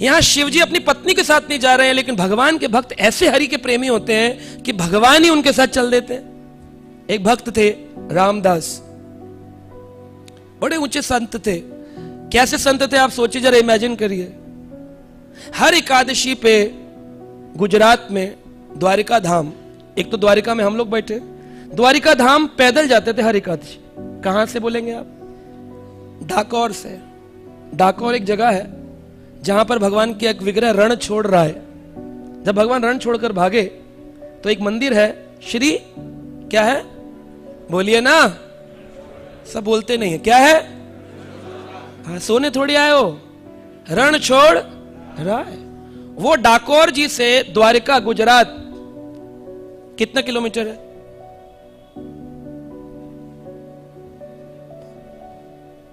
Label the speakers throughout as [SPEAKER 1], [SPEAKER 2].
[SPEAKER 1] यहां शिव जी अपनी पत्नी के साथ नहीं जा रहे हैं, लेकिन भगवान के भक्त ऐसे हरि के प्रेमी होते हैं कि भगवान ही उनके साथ चल देते हैं। एक भक्त थे रामदास, बड़े ऊंचे संत थे। कैसे संत थे आप सोचिए, जरा इमेजिन करिए। हर एकादशी पे गुजरात में द्वारिका धाम, एक तो द्वारिका में हम लोग बैठे, द्वारिका धाम पैदल जाते थे हर एकादशी। कहां से बोलेंगे आप? डाकोर से। डाकोर एक जगह है जहां पर भगवान की एक विग्रह रण छोड़ रहा है। जब भगवान रण छोड़कर भागे तो एक मंदिर है, श्री क्या है, बोलिए ना, सब बोलते नहीं है, क्या है? हाँ, सोने थोड़ी आए हो, रण छोड़ रहा है। वो डाकोर जी से द्वारिका गुजरात कितना किलोमीटर है?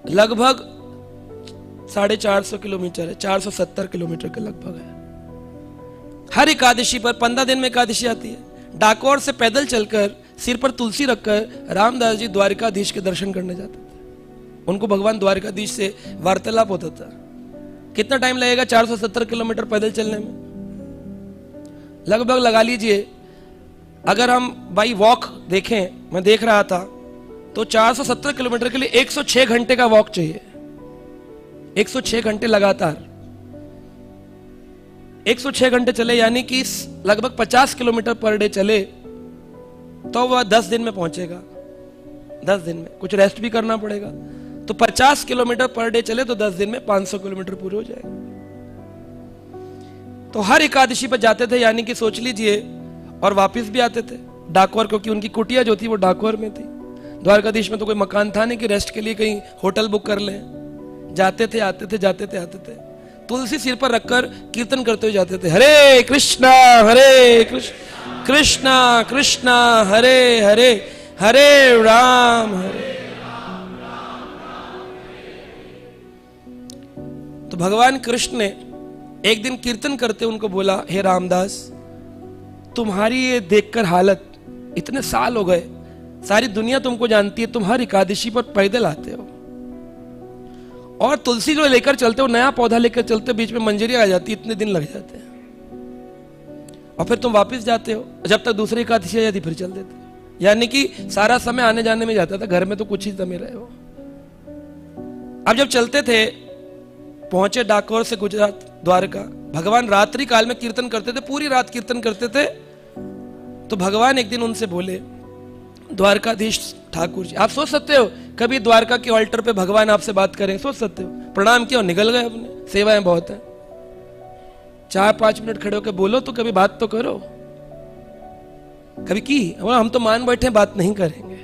[SPEAKER 1] लगभग 450 किलोमीटर है, 470 किलोमीटर के लगभग है। हर एकादशी पर 15 दिन में एकादशी आती है। डाकोर से पैदल चलकर सिर पर तुलसी रखकर रामदास जी द्वारिकाधीश के दर्शन करने जाते थे। उनको भगवान द्वारिकाधीश से वार्तालाप होता था। कितना टाइम लगेगा 470 किलोमीटर पैदल चलने में? लगभग लगा लीजिए, अगर हम बाई वॉक देखें, मैं देख रहा था, तो 470 किलोमीटर के लिए 106 घंटे का वॉक चाहिए। 106 घंटे लगातार 106 घंटे चले, यानी कि लगभग 50 किलोमीटर पर डे चले तो वह 10 दिन में पहुंचेगा। 10 दिन में कुछ रेस्ट भी करना पड़ेगा, तो 50 किलोमीटर पर डे चले तो 10 दिन में 500 किलोमीटर पूरे हो जाएंगे। तो हर एकादशी पर जाते थे, यानी कि सोच लीजिए, और वापस भी आते थे डाकोर, क्योंकि उनकी कुटिया जो थी वो डाकोर में थी। द्वारकाधीश में तो कोई मकान था नहीं कि रेस्ट के लिए कहीं होटल बुक कर लें। जाते थे आते थे, जाते थे आते थे, तुलसी सिर पर रखकर कीर्तन करते हुए जाते थे, हरे कृष्णा कृष्णा कृष्णा हरे हरे, हरे राम हरे। तो भगवान कृष्ण ने एक दिन कीर्तन करते उनको बोला, हे रामदास, तुम्हारी ये देखकर हालत, इतने साल हो गए, सारी दुनिया तुमको जानती है, तुम हर एकादशी पर पैदल आते हो और तुलसी जो लेकर चलते हो, नया पौधा लेकर चलते हो, बीच में मंजरी आ जाती है, इतने दिन लग जाते हैं, और फिर तुम वापस जाते हो, जब तक दूसरी एकादशी आ जाती फिर चल देते हो। यानी कि सारा समय आने जाने में जाता था, घर में तो कुछ ही समय रहे हो। अब जब चलते थे, पहुंचे डाकोर से गुजरात द्वारका, भगवान रात्रि काल में कीर्तन करते थे, पूरी रात कीर्तन करते थे। तो भगवान एक दिन उनसे बोले, द्वारकाधीश ठाकुर जी, आप सोच सकते हो कभी द्वारका के ऑल्टर पे भगवान आपसे बात करें? सोच सकते हो? प्रणाम किया और निकल गए अपने, सेवाएं बहुत है। 4-5 मिनट खड़े होकर बोलो तो कभी बात तो करो। कभी की? हम तो मान बैठे बात नहीं करेंगे।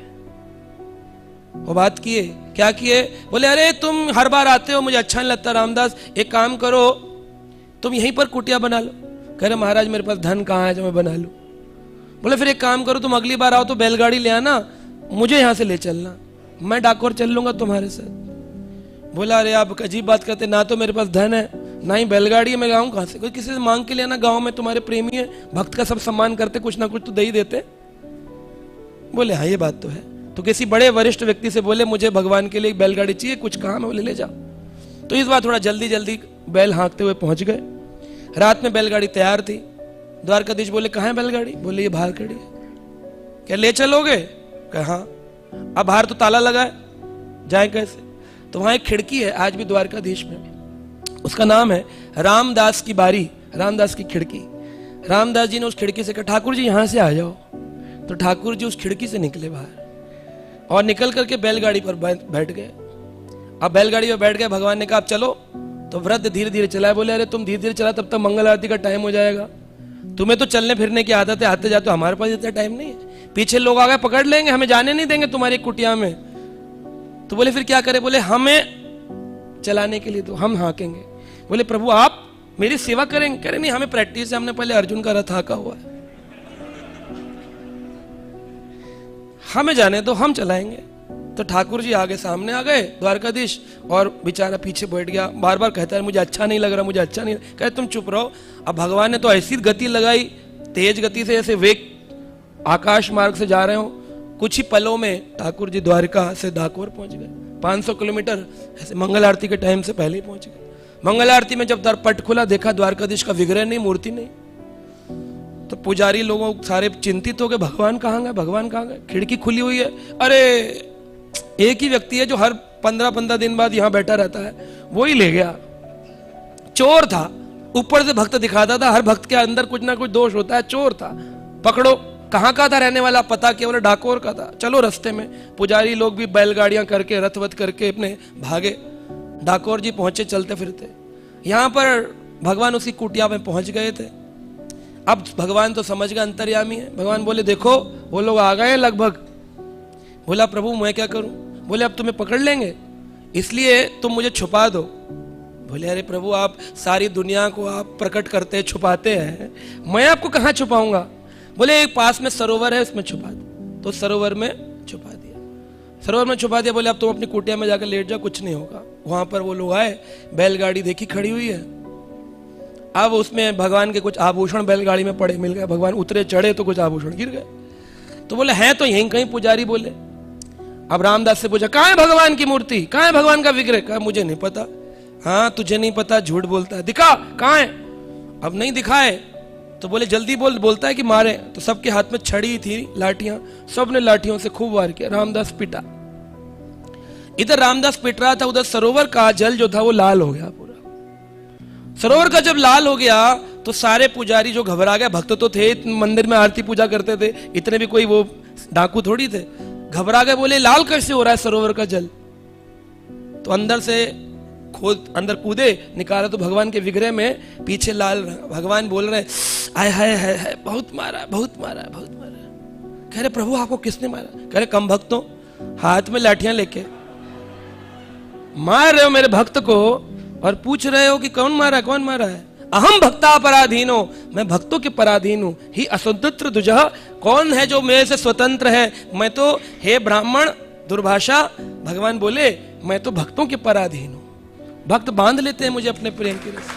[SPEAKER 1] वो बात किए, क्या किए? बोले, अरे तुम हर बार आते हो, मुझे अच्छा नहीं लगता रामदास, एक काम करो, तुम यहीं पर कुटिया बना लो। कह रहे महाराज मेरे पास धन कहाँ है जो मैं बना लूं। बोले फिर एक काम करो, तुम अगली बार आओ तो बैलगाड़ी ले आना, मुझे यहां से ले चलना, मैं डाकोर चल लूंगा तुम्हारे साथ। बोला अरे आप अजीब बात करते, ना तो मेरे पास धन है, ना ही बैलगाड़ी है, मैं गाऊं कहां से? कोई किसी से मांग के ले आना, गांव में तुम्हारे प्रेमी है, भक्त का सब सम्मान करते, कुछ ना कुछ तो दे ही देते। बोले हाँ ये बात तो है। तो किसी बड़े वरिष्ठ व्यक्ति से बोले, मुझे भगवान के लिए एक बैलगाड़ी चाहिए, कुछ काम है? बोले ले जाओ। तो इस बार थोड़ा जल्दी जल्दी बैल हाँकते हुए पहुंच गए। रात में बैलगाड़ी तैयार थी। द्वारकाधीश बोले कहाँ है बैलगाड़ी? बोले ये बाहर खड़ी है। क्या ले चलोगे? कहा हाँ। अब बाहर तो ताला लगा है, जाए कैसे? तो वहां एक खिड़की है आज भी द्वारकाधीश में, उसका नाम है रामदास की बारी, रामदास की खिड़की। रामदास जी ने उस खिड़की से कहा ठाकुर जी यहां से आ जाओ। तो ठाकुर जी उस खिड़की से निकले बाहर और निकल करके बैलगाड़ी पर बैठ गए। अब बैलगाड़ी पर बैठ गए, भगवान ने कहा अब चलो। तो वृद्ध धीरे धीरे चलाए। बोले अरे तुम धीरे धीरे चला, तब तक मंगल आरती का टाइम हो जाएगा, तुम्हें तो चलने फिरने की आदत है, आते जाते, हमारे पास इतना टाइम नहीं है, पीछे लोग आ गए पकड़ लेंगे, हमें जाने नहीं देंगे तुम्हारी कुटिया में। तो बोले फिर क्या करें? बोले हमें चलाने के लिए तो हम हाँकेंगे। बोले प्रभु आप मेरी सेवा करेंगे? कह रहे नहीं, हमें प्रैक्टिस है, हमने पहले अर्जुन का रथ हाँका हुआ है, हमें जाने दो, हम चलाएंगे। तो ठाकुर जी आगे सामने आ गए द्वारकाधीश, और बेचारा पीछे बैठ गया, बार बार कहता है मुझे अच्छा नहीं लग रहा, मुझे अच्छा नहीं। कहते तुम चुप रहो। अब भगवान ने तो ऐसी गति लगाई, तेज गति से, ऐसे वेग, आकाश मार्ग से जा रहे हो, कुछ ही पलों में ठाकुर जी द्वारका से डाकोर पहुंच गए। 500 किलोमीटर ऐसे मंगल आरती के टाइम से पहले ही पहुंच गए। मंगल आरती में जब पट खुला, देखा द्वारकाधीश का विग्रह नहीं, मूर्ति नहीं। तो पुजारी लोगों सारे चिंतित हो गए, भगवान कहाँ गए, भगवान कहाँ गए? खिड़की खुली हुई है, अरे एक ही व्यक्ति है जो हर 15-15 दिन बाद यहां बैठा रहता है, वो ही ले गया। चोर था, ऊपर से भक्त दिखाता था, हर भक्त के अंदर कुछ ना कुछ दोष होता है, चोर था, पकड़ो। कहां का था रहने वाला, पता केवल डाकोर का था। चलो रास्ते में पुजारी लोग भी बैलगाड़ियां करके रथवत करके अपने भागे। डाकोर जी पहुंचे चलते फिरते, यहां पर भगवान उसी कुटिया में पहुंच गए थे। अब भगवान तो समझ गए अंतर्यामी है। भगवान बोले देखो वो लोग आ गए लगभग। बोला प्रभु मैं क्या करूं? बोले अब तुम्हें पकड़ लेंगे, इसलिए तुम मुझे छुपा दो। बोले अरे प्रभु आप सारी दुनिया को आप प्रकट करते छुपाते हैं, मैं आपको कहां छुपाऊंगा? बोले एक पास में सरोवर है उसमें छुपा दो। तो सरोवर में छुपा दिया, सरोवर में छुपा दिया। बोले अब तुम अपनी कुटिया में जाकर लेट जाओ, कुछ नहीं होगा। वहां पर वो लोग आए, बैलगाड़ी देखी खड़ी हुई है। अब उसमें भगवान के कुछ आभूषण बैलगाड़ी में पड़े मिल गए। भगवान उतरे चढ़े तो कुछ आभूषण गिर गए। तो बोले हैं तो यहीं कहीं। पुजारी बोले, अब रामदास से पूछा कहां है भगवान की मूर्ति, कहां है भगवान का विग्रह? कहा मुझे नहीं पता। हाँ तुझे नहीं पता, झूठ बोलता है, दिखा कहां है? अब नहीं दिखाए तो बोले जल्दी बोल। बोलता है कि मारे। तो सबके हाथ में छड़ी थी, लाठियां, सबने लाठियों से खूब वार किया। रामदास पिटा। इधर रामदास पिट रहा था, उधर सरोवर का जल जो था वो लाल हो गया पूरा। सरोवर का जब लाल हो गया तो सारे पुजारी जो घबरा गए, भक्त तो थे मंदिर में आरती पूजा करते थे, इतने भी कोई वो डाकू थोड़ी थे, घबरा गए। बोले लाल कैसे हो रहा है सरोवर का जल? तो अंदर से खोद अंदर कूदे, निकाला तो भगवान के विग्रह में पीछे लाल। भगवान बोल रहे आय हाय हाय हाय, बहुत मारा बहुत मारा बहुत मारा। कह रहे प्रभु आपको किसने मारा? कह रहे कम भक्तों, हाथ में लाठियां लेके मार रहे हो मेरे भक्त को और पूछ रहे हो कि कौन मारा कौन मारा है? अहम भक्ता पराधीनो, मैं भक्तों के पराधीन हूं। ही असुदत्र दुजह, कौन है जो मेरे से स्वतंत्र है? मैं तो, हे ब्राह्मण दुर्भाषा, भगवान बोले मैं तो भक्तों के पराधीन हूं। भक्त बांध लेते हैं मुझे अपने प्रेम के रस।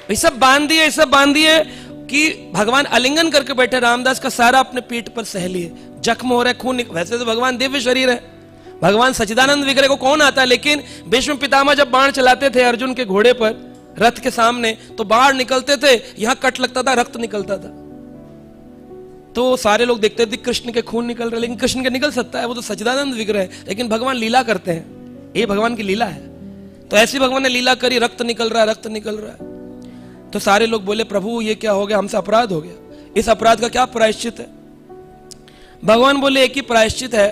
[SPEAKER 1] ये सब बांध दिए कि भगवान आलिंगन करके बैठे। रामदास का सारा अपने पीठ पर सह लिए, जख्म हो रहा है, खून। वैसे तो भगवान दिव्य शरीर है, भगवान सच्चिदानंद विग्रह को कौन आता है? लेकिन भीष्म पितामह जब बाण चलाते थे अर्जुन के घोड़े पर रथ के सामने, तो बाण निकलते थे, यहां कट लगता था, रक्त निकलता था। तो सारे लोग देखते थे कृष्ण के खून निकल रहे, लेकिन कृष्ण के निकल सकता है, वो तो सच्चिदानंद विग्रह है। लेकिन भगवान लीला करते हैं, ये भगवान की लीला है। तो ऐसी भगवान ने लीला करी, रक्त निकल रहा है, रक्त निकल रहा है। तो सारे लोग बोले प्रभु ये क्या हो गया, हमसे अपराध हो गया, इस अपराध का क्या प्रायश्चित है? भगवान बोले एक ही प्रायश्चित है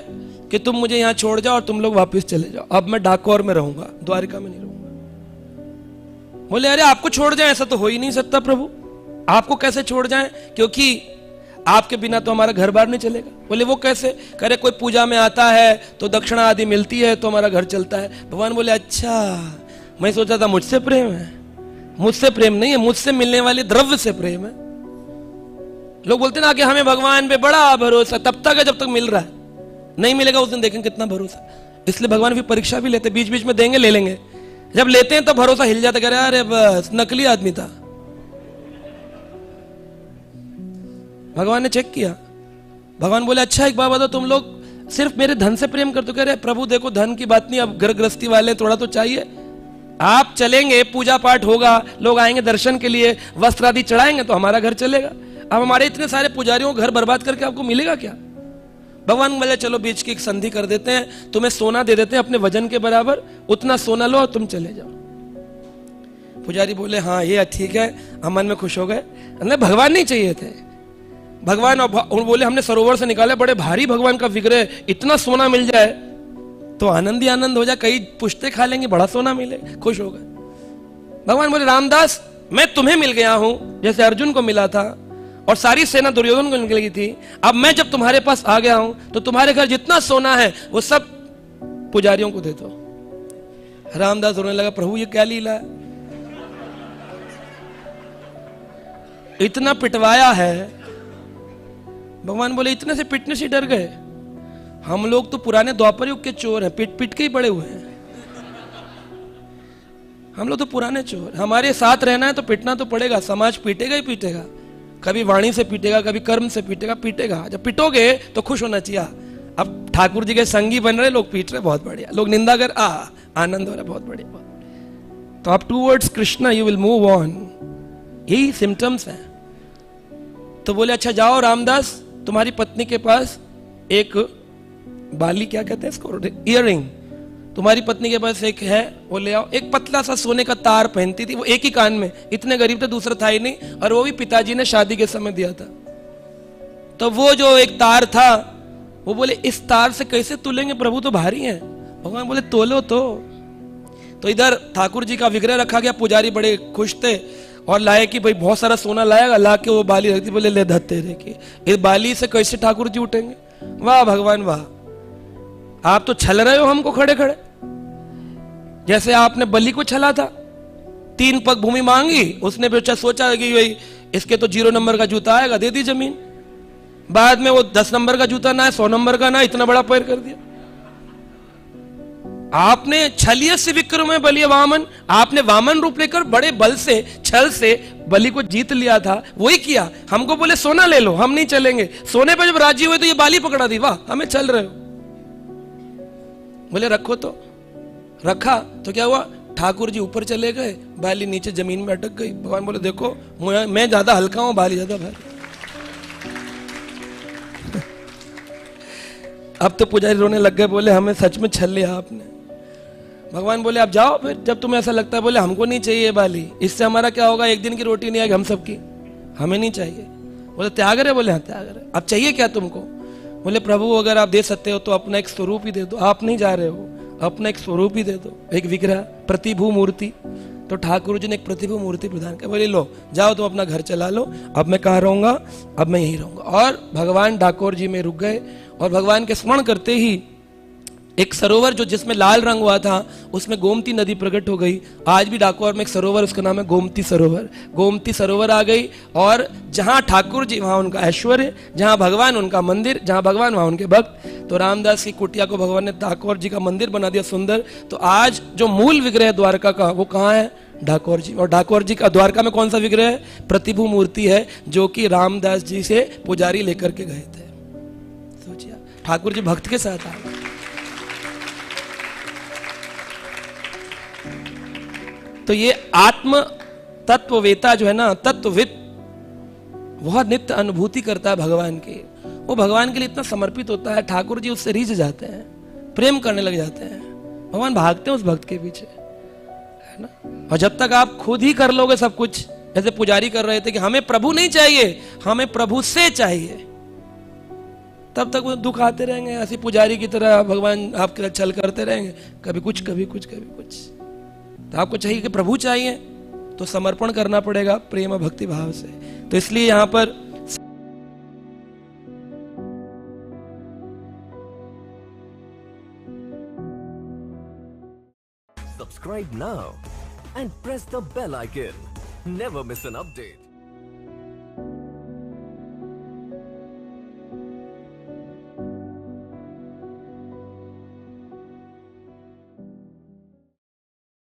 [SPEAKER 1] कि तुम मुझे यहां छोड़ जाओ और तुम लोग वापस चले जाओ। अब मैं डाकोर में रहूंगा, द्वारिका में नहीं रहूंगा। बोले अरे आपको छोड़ जाए, ऐसा तो हो ही नहीं सकता प्रभु, आपको कैसे छोड़ जाएं? क्योंकि आपके बिना तो हमारा घर बार नहीं चलेगा। बोले वो कैसे? करे कोई पूजा में आता है तो दक्षिणा आदि मिलती है तो हमारा घर चलता है। भगवान बोले अच्छा, मैं सोचा था मुझसे प्रेम है। मुझसे प्रेम नहीं है, मुझसे मिलने वाले द्रव्य से प्रेम है। लोग बोलते ना कि हमें भगवान पे बड़ा भरोसा, तब तक है जब तक मिल रहा है, नहीं मिलेगा उस दिन देखेंगे कितना भरोसा। इसलिए भगवान भी परीक्षा भी लेते, बीच बीच में देंगे ले लेंगे। जब लेते हैं तो भरोसा हिल जाता, कह रहे अरे बस नकली आदमी था। भगवान ने चेक किया। भगवान बोले अच्छा एक बात बताओ, तुम लोग सिर्फ मेरे धन से प्रेम करते हो? कह रहे प्रभु देखो धन की बात नहीं, अब घर गृहस्थी वाले थोड़ा तो चाहिए। आप चलेंगे, पूजा पाठ होगा, लोग आएंगे दर्शन के लिए, वस्त्र आदि चढ़ाएंगे तो हमारा घर चलेगा। अब हमारे इतने सारे पुजारियों को घर बर्बाद करके आपको मिलेगा क्या? भगवान बोले चलो बीच की एक संधि कर देते हैं, तुम्हें सोना दे देते हैं अपने वजन के बराबर, उतना सोना लो और तुम चले जाओ। पुजारी बोले हाँ ये ठीक है, हम मन में खुश हो गए। भगवान नहीं चाहिए थे, भगवान और बोले हमने सरोवर से निकाले बड़े भारी भगवान का विग्रह, इतना सोना मिल जाए तो आनंद ही आनंद हो जाए, कई पुश्ते खा लेंगे, बड़ा सोना मिले, खुश हो गए। भगवान बोले रामदास मैं तुम्हें मिल गया हूं जैसे अर्जुन को मिला था और सारी सेना दुर्योधन को निकल गई थी। अब मैं जब तुम्हारे पास आ गया हूं तो तुम्हारे घर जितना सोना है वो सब पुजारियों को दे दो। रामदास रोने लगा, प्रभु ये क्या लीला है, इतना पिटवाया है। भगवान बोले इतने से पिटने से डर गए, हम लोग तो पुराने द्वापर युग के चोर हैं, पिट पिट के ही पड़े हुए हैं। हम लोग तो पुराने चोर, हमारे साथ रहना है तो पिटना तो पड़ेगा, समाज पीटेगा ही पीटेगा, कभी वाणी से पीटेगा, कभी कर्म से पीटेगा, पीटेगा। जब पिटोगे तो खुश होना चाहिए, अब ठाकुर जी के संगी बन रहे, लोग पीट रहे, बहुत बढ़िया, लोग निंदा कर आनंद हो रहा है, बहुत बढ़िया, बहुत बढ़िया। तो आप towards Krishna you will move on, यही सिम्टम्स हैं। तो बोले अच्छा जाओ रामदास, तुम्हारी पत्नी के पास एक बाली, क्या कहते हैं इसको, ईयररिंग, तुम्हारी पत्नी के पास एक है, वो ले आओ। एक पतला सा सोने का तार पहनती थी वो, एक ही कान में, इतने गरीब थे, दूसरा था ही नहीं, और वो भी पिताजी ने शादी के समय दिया था। तो वो जो एक तार था, वो बोले इस तार से कैसे तुलेंगे प्रभु, तो भारी है। भगवान बोले तोलो तो इधर ठाकुर जी का विग्रह रखा गया, पुजारी बड़े खुश थे और लाए कि भाई बहुत सारा सोना लाएगा, ला के वो बाली रखती, बोले ले धत्ते रे की, इस बाली से कैसे ठाकुर जी उठेंगे। वाह भगवान वाह, आप तो छल रहे हो हमको खड़े खड़े, जैसे आपने बलि को छला था, 3 पग भूमि मांगी, उसने भी सोचा कि भाई इसके तो 0 नंबर का जूता आएगा, दे दी जमीन। बाद में वो 10 नंबर का जूता ना है, 100 नंबर का ना, इतना बड़ा पैर कर दिया। आपने छलिय से विक्रम में बलिय वामन, आपने वामन रूप लेकर बड़े बल से, छल से बलि को जीत लिया था, वही किया। हमको बोले सोना ले लो, हम नहीं चलेंगे। सोने पर जब राजी हुए तो ये बाली पकड़ा दी, वाह हमें चल रहे हो। बोले रखो, तो रखा तो क्या हुआ, ठाकुर जी ऊपर चले गए, बाली नीचे जमीन में अटक गई। भगवान बोले देखो मैं ज्यादा हल्का हूं, बाली ज्यादा भारी। अब तो पुजारी रोने लग गए, बोले हमें सच में छल लिया आपने। भगवान बोले आप जाओ फिर, जब तुम्हें ऐसा लगता है। बोले हमको नहीं चाहिए बाली, इससे हमारा क्या होगा, एक दिन की रोटी नहीं आएगी हम सबकी, हमें नहीं चाहिए। बोले त्याग रहे, बोले हाँ त्याग रहे। अब चाहिए क्या तुमको। बोले प्रभु अगर आप दे सकते हो तो अपना एक स्वरूप ही दे दो, आप नहीं जा रहे हो, अपना एक स्वरूप ही दे दो, एक विग्रह, प्रतिभू मूर्ति। तो ठाकुर जी ने एक प्रतिभू मूर्ति प्रदान कर, बोले लो जाओ तुम अपना घर चला लो, अब मैं कहाँ रहूंगा, अब मैं यहीं रहूंगा। और भगवान डाकोर जी में रुक गए, और भगवान के स्मरण करते ही एक सरोवर जो जिसमें लाल रंग हुआ था, उसमें गोमती नदी प्रकट हो गई। आज भी डाकोर में एक सरोवर, उसका नाम है गोमती सरोवर। गोमती सरोवर आ गई, और जहां ठाकुर जी वहां उनका ऐश्वर्य, जहां भगवान उनका मंदिर, जहां भगवान वहां उनके भक्त। तो रामदास की कुटिया को भगवान ने डाकोर जी का मंदिर बना दिया सुंदर। तो आज जो मूल विग्रह द्वारका का, वो कहाँ है, डाकोर जी। और डाकोर जी का द्वारका में कौन सा विग्रह है, प्रतिभू मूर्ति है, जो कि रामदास जी से पुजारी लेकर के गए थे। सोचिए ठाकुर जी भक्त के साथ आए। तो ये आत्म तत्ववेता जो है ना, तत्वविद, वह नित्य अनुभूति करता है भगवान की, वो भगवान के लिए इतना समर्पित होता है, ठाकुर जी उससे रीझ जाते हैं, प्रेम करने लग जाते हैं। भगवान भागते हैं उस भक्त के पीछे, है ना। और जब तक आप खुद ही कर लोगे सब कुछ, जैसे पुजारी कर रहे थे कि हमें प्रभु नहीं चाहिए, हमें प्रभु से चाहिए, तब तक वो दुख आते रहेंगे। ऐसे पुजारी की तरह भगवान आपके साथ छल करते रहेंगे, कभी कुछ कभी कुछ कभी कुछ। तो आपको चाहिए कि प्रभु चाहिए, तो समर्पण करना पड़ेगा प्रेम और भक्ति भाव से। तो इसलिए यहां पर
[SPEAKER 2] Subscribe now and press the bell icon. Never miss an update.